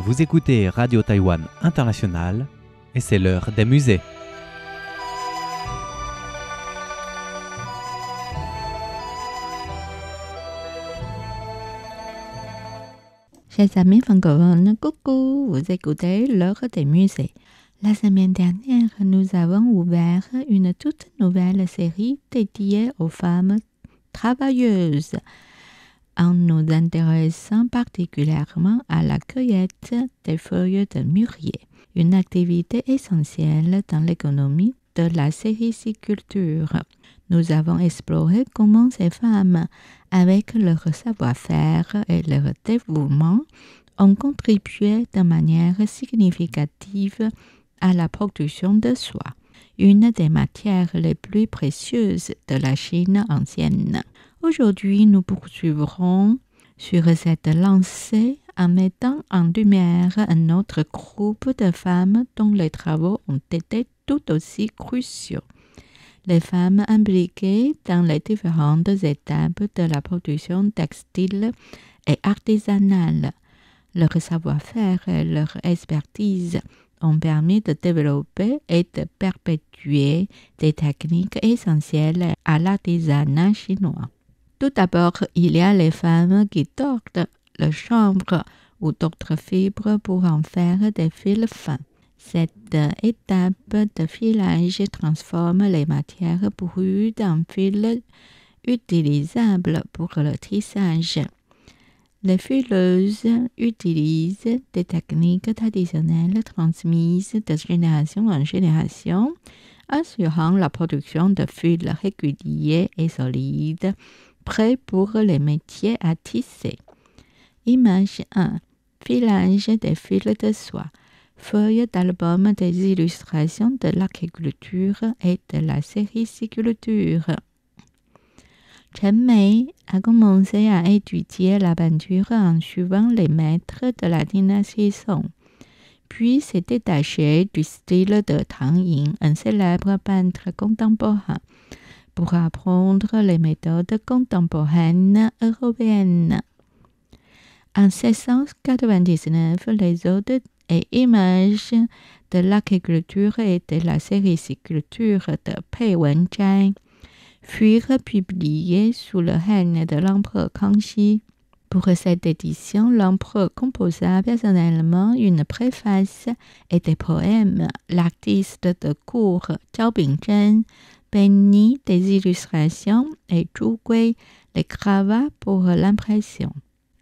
Vous écoutez Radio Taïwan International et c'est l'heure des musées. Chers amis francophones, coucou, vous écoutez l'heure des musées. La semaine dernière, nous avons ouvert une toute nouvelle série dédiée aux femmes travailleuses, en nous intéressant particulièrement à la cueillette des feuilles de mûrier, une activité essentielle dans l'économie de la sériciculture. Nous avons exploré comment ces femmes, avec leur savoir-faire et leur dévouement, ont contribué de manière significative à la production de soie, une des matières les plus précieuses de la Chine ancienne. Aujourd'hui, nous poursuivrons sur cette lancée en mettant en lumière un autre groupe de femmes dont les travaux ont été tout aussi cruciaux. Les femmes impliquées dans les différentes étapes de la production textile et artisanale. Leur savoir-faire et leur expertise ont permis de développer et de perpétuer des techniques essentielles à l'artisanat chinois. Tout d'abord, il y a les femmes qui tordent le chanvre ou d'autres fibres pour en faire des fils fins. Cette étape de filage transforme les matières brutes en fils utilisables pour le tissage. Les fileuses utilisent des techniques traditionnelles transmises de génération en génération, assurant la production de fils réguliers et solides, prêts pour les métiers à tisser. Image 1. Filage des fils de soie. Feuille d'album des illustrations de l'agriculture et de la sériciculture. Chen Mei a commencé à étudier la peinture en suivant les maîtres de la dynastie Song, puis s'est détaché du style de Tang Yin, un célèbre peintre contemporain, pour apprendre les méthodes contemporaines européennes. En 1699, les odes et images de l'agriculture et de la sériciculture de Pei Wenzhai furent publiées sous le règne de l'empereur Kangxi. Pour cette édition, l'empereur composa personnellement une préface et des poèmes. L'artiste de cour Zhao Bingzhen peignit des illustrations et Zhu Gui les grava pour l'impression.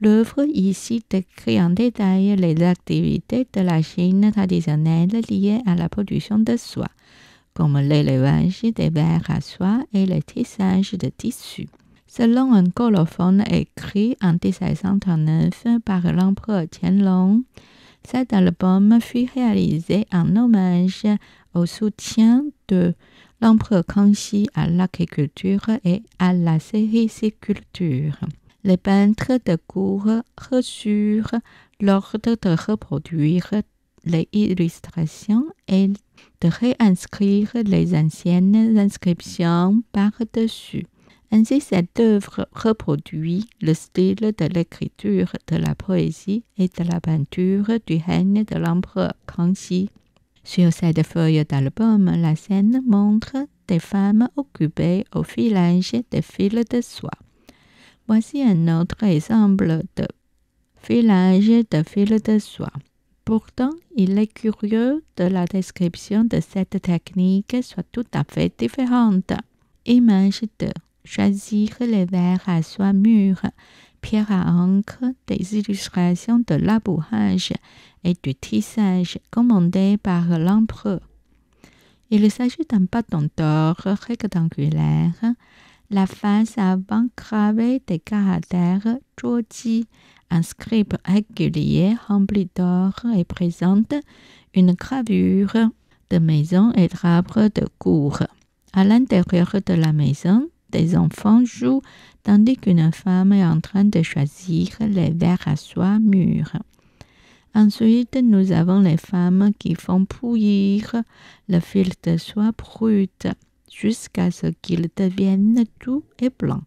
L'œuvre ici décrit en détail les activités de la Chine traditionnelle liées à la production de soie, comme l'élevage des vers à soie et le tissage de tissus. Selon un colophone écrit en 1739 par l'empereur Qianlong, cet album fut réalisé en hommage au soutien de l'empereur Kangxi à l'agriculture et à la sériciculture. Les peintres de cour reçurent l'ordre de reproduire les illustrations et de réinscrire les anciennes inscriptions par-dessus. Ainsi, cette œuvre reproduit le style de l'écriture, de la poésie et de la peinture du règne de l'empereur Kangxi. Sur cette feuille d'album, la scène montre des femmes occupées au filage des fils de soie. Voici un autre exemple de filage de fils de soie. Pourtant, il est curieux que la description de cette technique soit tout à fait différente. Image 2. Choisir les vers à soie mûre, pierre à encre, des illustrations de labourage et du tissage commandées par l'empereur. Il s'agit d'un bâton d'or rectangulaire, la face avant gravée des caractères zhuoji, un script régulier rempli d'or et présente une gravure de maison et d'arbres de cour. À l'intérieur de la maison, des enfants jouent tandis qu'une femme est en train de choisir les vers à soie mûrs. Ensuite, nous avons les femmes qui font bouillir le fil de soie brut jusqu'à ce qu'il devienne doux et blanc.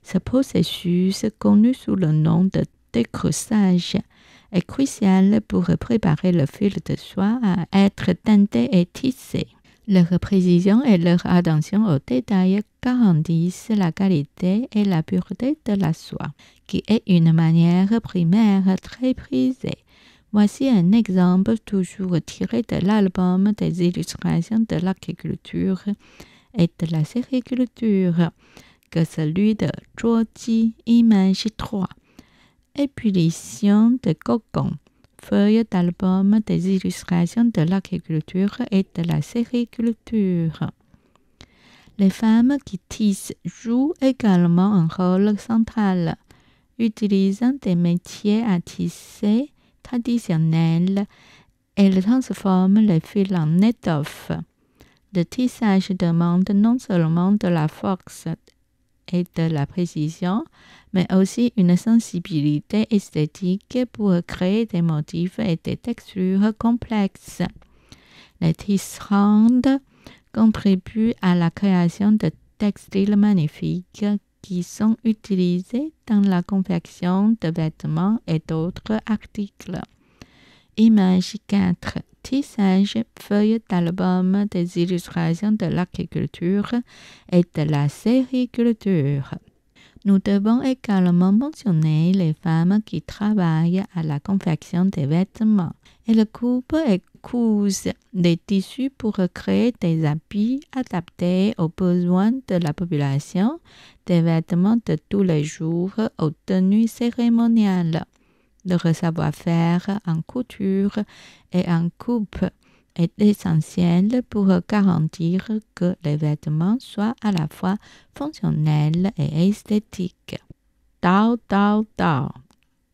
Ce processus, connu sous le nom de décreussage, est crucial pour préparer le fil de soie à être teinté et tissé. Leur précision et leur attention aux détails garantissent la qualité et la pureté de la soie, qui est une matière primaire très prisée. Voici un exemple toujours tiré de l'album des illustrations de l'agriculture et de la sériculture, que celui de Zhuoji, image 3. Ébullition de coton. Feuille d'album des illustrations de l'agriculture et de la sériculture. Les femmes qui tissent jouent également un rôle central, utilisant des métiers à tisser traditionnels. Elles transforment les fils en étoffe. Le tissage demande non seulement de la force et de la précision, mais aussi une sensibilité esthétique pour créer des motifs et des textures complexes. Les tisserandes contribuent à la création de textiles magnifiques qui sont utilisés dans la confection de vêtements et d'autres articles. Image 4. Tissage, feuille d'album des illustrations de l'agriculture et de la sériculture. Nous devons également mentionner les femmes qui travaillent à la confection des vêtements. Elles coupent et cousent des tissus pour créer des habits adaptés aux besoins de la population, des vêtements de tous les jours aux tenues cérémoniales. Leur savoir-faire en couture et en coupe est essentiel pour garantir que les vêtements soient à la fois fonctionnels et esthétiques. Dao, dao, dao.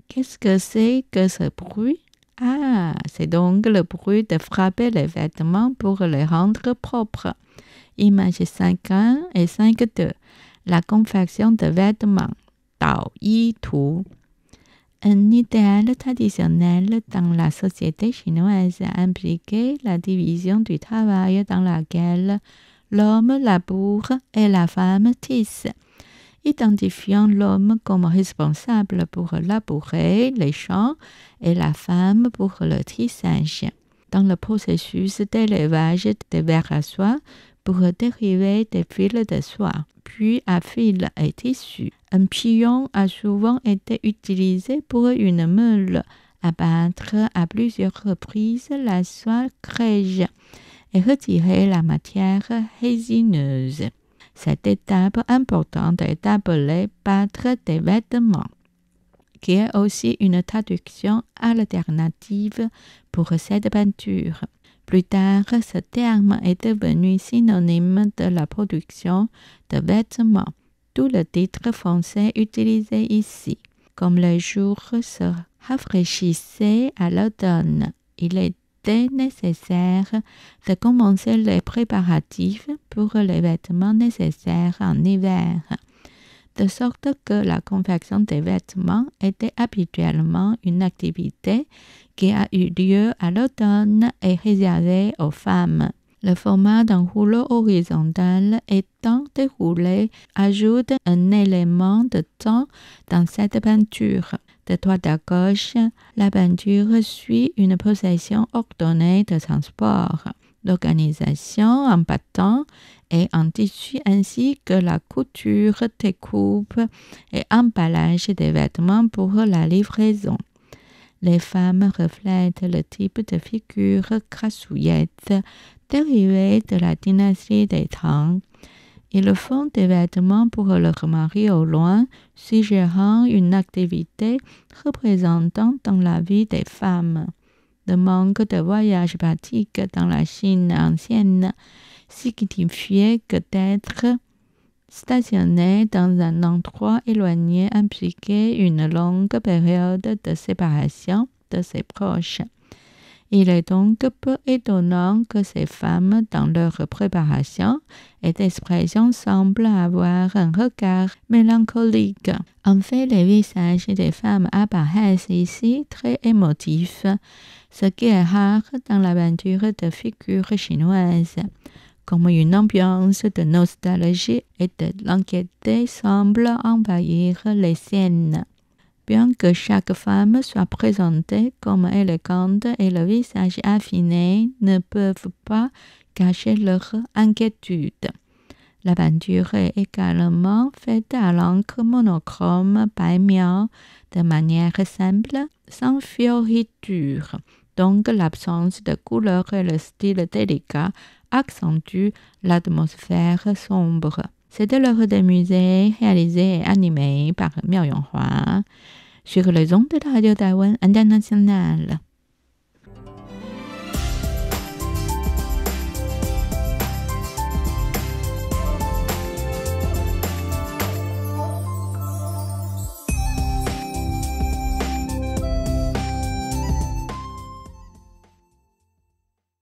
Qu'est-ce que c'est que ce bruit? Ah, c'est donc le bruit de frapper les vêtements pour les rendre propres. Images 5.1 et 5.2. La confection de vêtements. Dao Yi Tu. Un idéal traditionnel dans la société chinoise impliquait la division du travail dans laquelle l'homme laboure et la femme tisse, identifiant l'homme comme responsable pour labourer les champs et la femme pour le tissage. Dans le processus d'élevage des vers à soie pour dériver des fils de soie, puis à fil et tissu. Un pilon a souvent été utilisé pour une meule, abattre à plusieurs reprises la soie crèche et retirer la matière résineuse. Cette étape importante est appelée battre des vêtements, qui est aussi une traduction alternative pour cette peinture. Plus tard, ce terme est devenu synonyme de la production de vêtements, d'où le titre français utilisé ici. Comme les jours se rafraîchissaient à l'automne, il était nécessaire de commencer les préparatifs pour les vêtements nécessaires en hiver, de sorte que la confection des vêtements était habituellement une activité qui a eu lieu à l'automne et réservée aux femmes. Le format d'un rouleau horizontal étant déroulé ajoute un élément de temps dans cette peinture. De droite à gauche, la peinture suit une procession ordonnée de transport, d'organisation en bâton et en tissu ainsi que la couture, découpe et emballage des vêtements pour la livraison. Les femmes reflètent le type de figure grassouillette dérivée de la dynastie des Tang. Ils font des vêtements pour leur mari au loin, suggérant une activité représentant dans la vie des femmes. Le manque de voyages pratiques dans la Chine ancienne signifiait que d'être stationné dans un endroit éloigné impliquait une longue période de séparation de ses proches. Il est donc peu étonnant que ces femmes, dans leur préparation et d'expression, semblent avoir un regard mélancolique. En fait, les visages des femmes apparaissent ici très émotifs, ce qui est rare dans la peinture de figures chinoises. Comme une ambiance de nostalgie et de l'anxiété semble envahir les scènes. Bien que chaque femme soit présentée comme élégante et le visage affiné ne peuvent pas cacher leur inquiétude. La peinture est également faite à l'encre monochrome by Miao de manière simple, sans fioriture. Donc l'absence de couleur et le style délicat accentuent l'atmosphère sombre. C'était l'heure des musées réalisé et animé par Miao Yonghua sur les ondes de la radio Taïwan internationale.